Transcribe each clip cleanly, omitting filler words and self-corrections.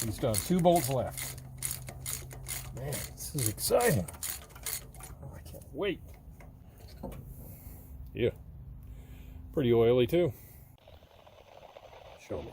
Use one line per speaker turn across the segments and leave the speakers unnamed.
We still have 2 bolts left. Man, this is exciting. Oh, I can't wait. Yeah. Pretty oily too. Show me.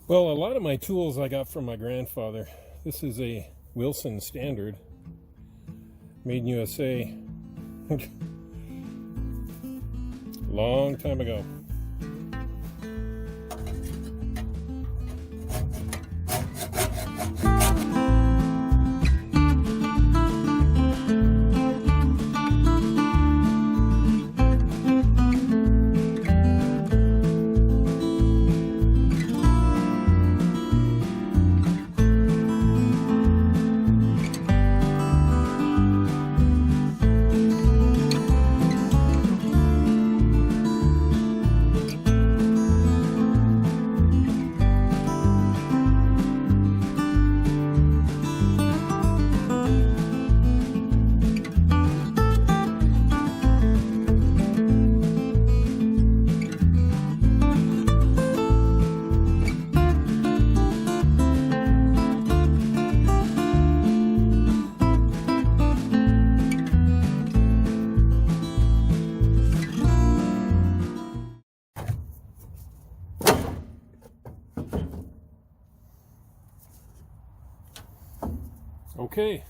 Well, a lot of my tools I got from my grandfather. This is a Wilson Standard, made in USA, long time ago. Okay,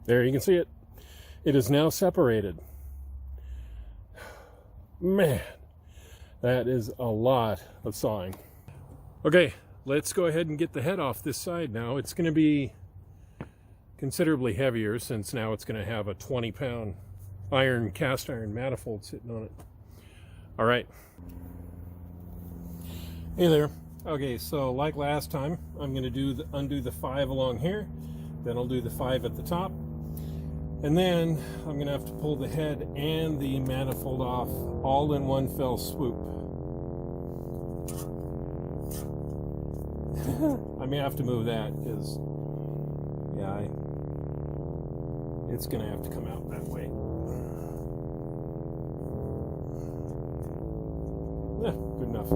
there you can see it. It is now separated. Man, that is a lot of sawing. Okay, let's go ahead and get the head off this side now. It's going to be considerably heavier since now it's going to have a 20-pound cast iron manifold sitting on it. All right. Hey there. Okay, so like last time, I'm going to undo the 5 along here, then I'll do the 5 at the top, and then I'm going to have to pull the head and the manifold off all in one fell swoop. I may have to move that because, yeah, it's going to have to come out that way. Yeah, good enough.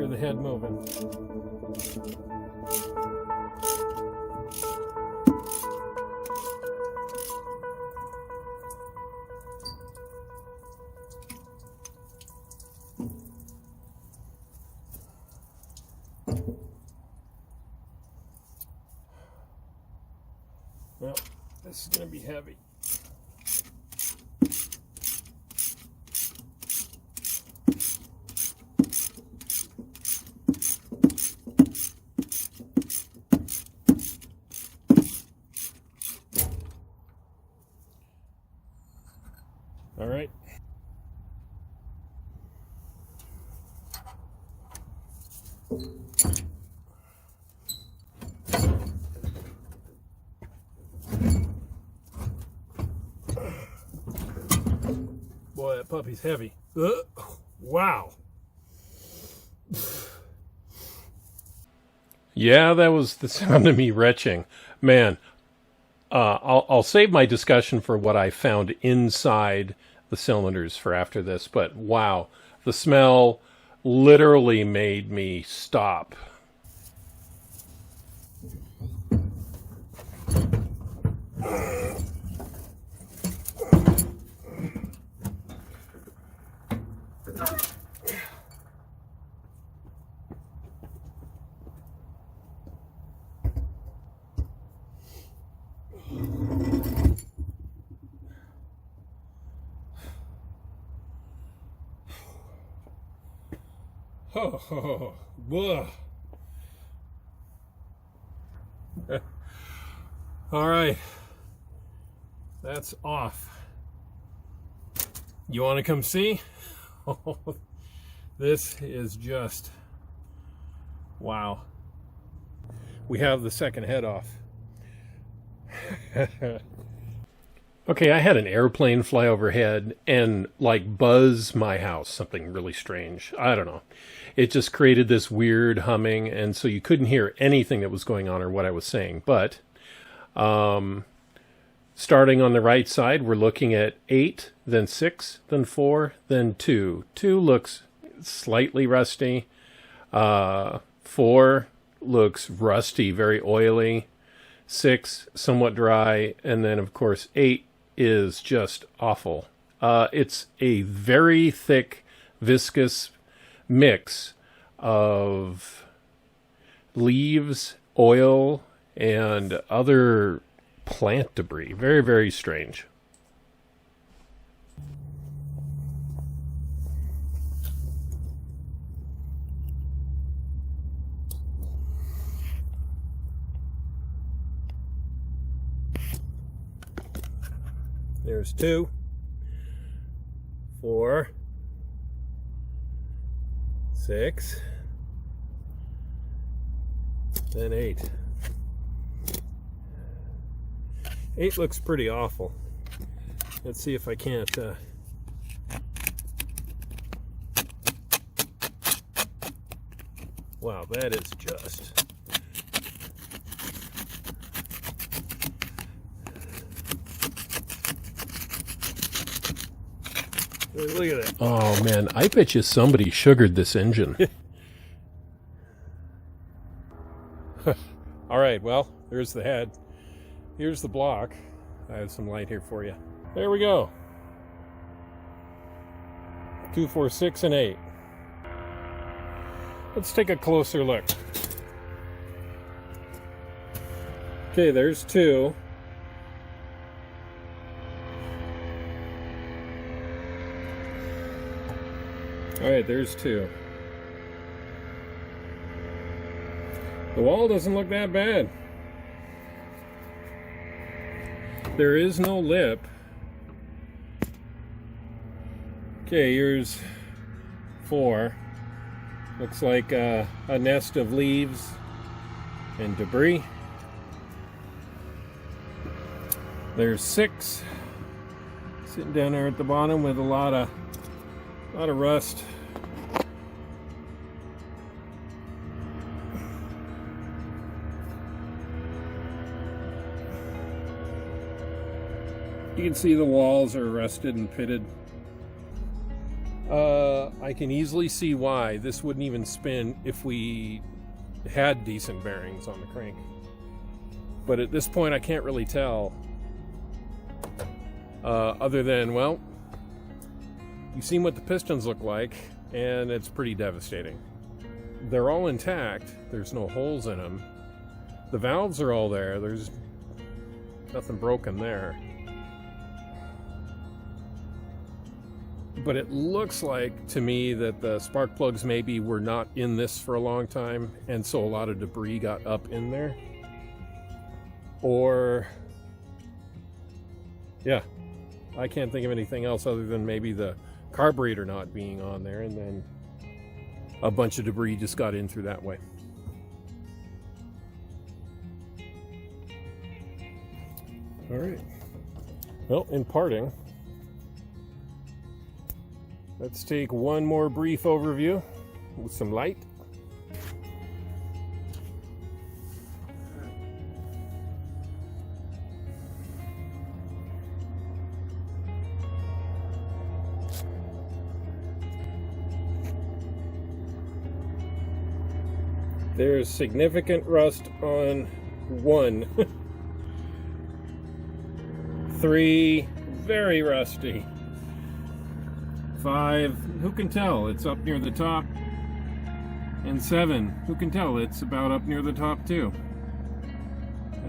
hear the head moving. Well, this is going to be heavy. All right. Boy, that puppy's heavy. Wow. Yeah, that was the sound of me retching. Man, I'll save my discussion for what I found inside the cylinders for after this, but wow, the smell literally made me stop. Oh, all right, that's off. You want to come see? Oh, this is just wow. We have the second head off. Okay, I had an airplane fly overhead and like buzz my house, something really strange. I don't know. It just created this weird humming, and so you couldn't hear anything that was going on or what I was saying. But starting on the right side, we're looking at 8, then 6, then 4, then 2. 2 looks slightly rusty. 4 looks rusty, very oily. 6, somewhat dry. And then, of course, 8 is just awful. It's a very thick, viscous mix of leaves, oil, and other plant debris. Very, very strange. There's 2, 4, 6, then 8. 8 looks pretty awful. Let's see if I can't wow, that is just look at that. Oh man, I bet you somebody sugared this engine. All right, well, there's the head. Here's the block. I have some light here for you. There we go. 2, 4, 6, and 8. Let's take a closer look. Okay, there's 2. All right, there's 2. The wall doesn't look that bad. There is no lip. Okay, here's 4. Looks like a nest of leaves and debris. There's 6 sitting down there at the bottom with a lot of rust. You can see the walls are rusted and pitted. I can easily see why this wouldn't even spin if we had decent bearings on the crank. But at this point I can't really tell, other than, well, you've seen what the pistons look like, and it's pretty devastating. They're all intact, there's no holes in them. The valves are all there, there's nothing broken there. But it looks like to me that the spark plugs maybe were not in this for a long time, and so a lot of debris got up in there. Or, yeah, I can't think of anything else other than maybe the carburetor not being on there, and then a bunch of debris just got in through that way. All right. Well, in parting, let's take one more brief overview with some light. There's significant rust on 1. 3, very rusty. 5, who can tell? It's up near the top. And 7, who can tell? It's about up near the top too.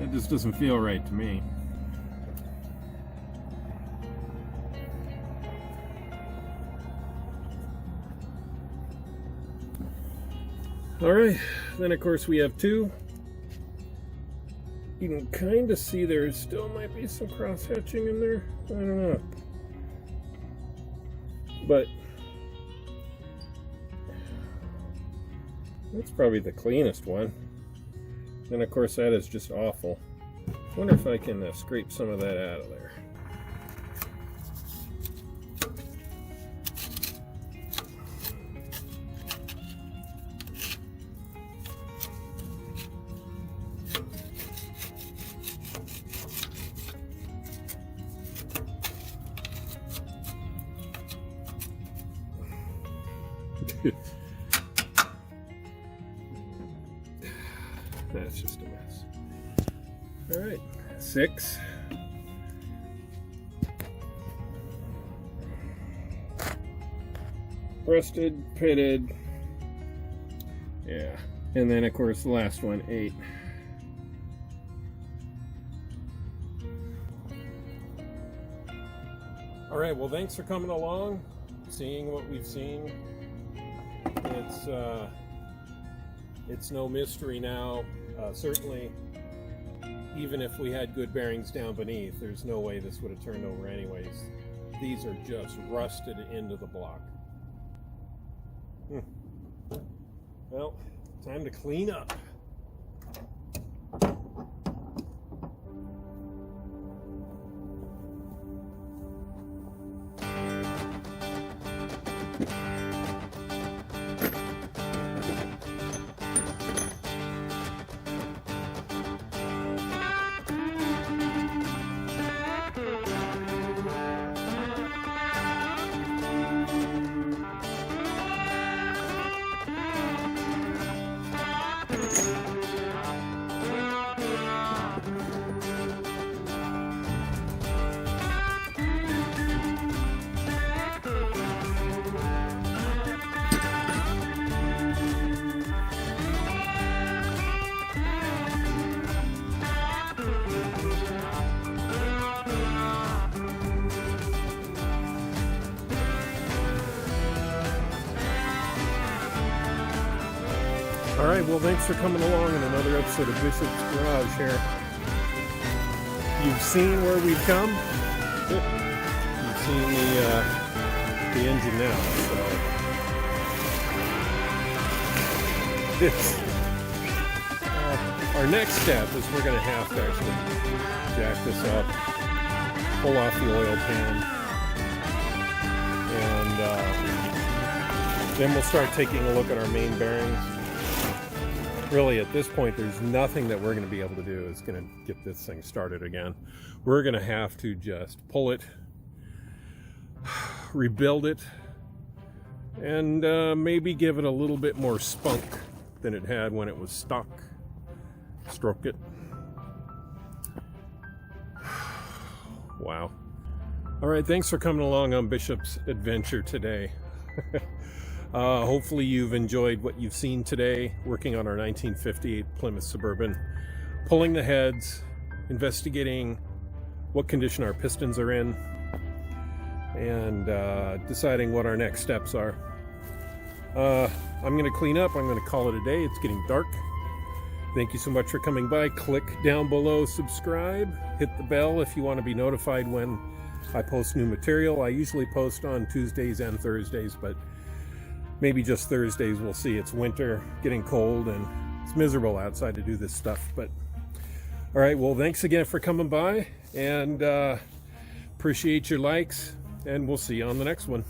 It just doesn't feel right to me. Alright, then of course we have 2. You can kind of see there still might be some cross-hatching in there. I don't know. But that's probably the cleanest one. And of course that is just awful. I wonder if I can scrape some of that out of there. That's just a mess. All right, 6. Rusted, pitted. Yeah, and then of course the last one, 8. All right, well, thanks for coming along, seeing what we've seen. It's no mystery now. Certainly, even if we had good bearings down beneath, there's no way this would have turned over anyways. These are just rusted into the block. Well, time to clean up. Alright, well, thanks for coming along in another episode of Bishop's Garage here. You've seen where we've come. You've seen the engine now, so it's our next step is we're going to have to actually jack this up, pull off the oil pan, and then we'll start taking a look at our main bearings. Really, at this point, there's nothing that we're going to be able to do is going to get this thing started again. We're going to have to just pull it, rebuild it, and maybe give it a little bit more spunk than it had when it was stock. Stroke it. Wow. All right, thanks for coming along on Bishop's adventure today. Hopefully you've enjoyed what you've seen today, working on our 1958 Plymouth Suburban, pulling the heads, investigating what condition our pistons are in, and deciding what our next steps are. I'm going to clean up. I'm going to call it a day. It's getting dark. Thank you so much for coming by. Click down below, subscribe, hit the bell if you want to be notified when I post new material. I usually post on Tuesdays and Thursdays, but maybe just Thursdays. We'll see. It's winter, getting cold, and it's miserable outside to do this stuff. But all right, well, thanks again for coming by, and appreciate your likes, and we'll see you on the next one.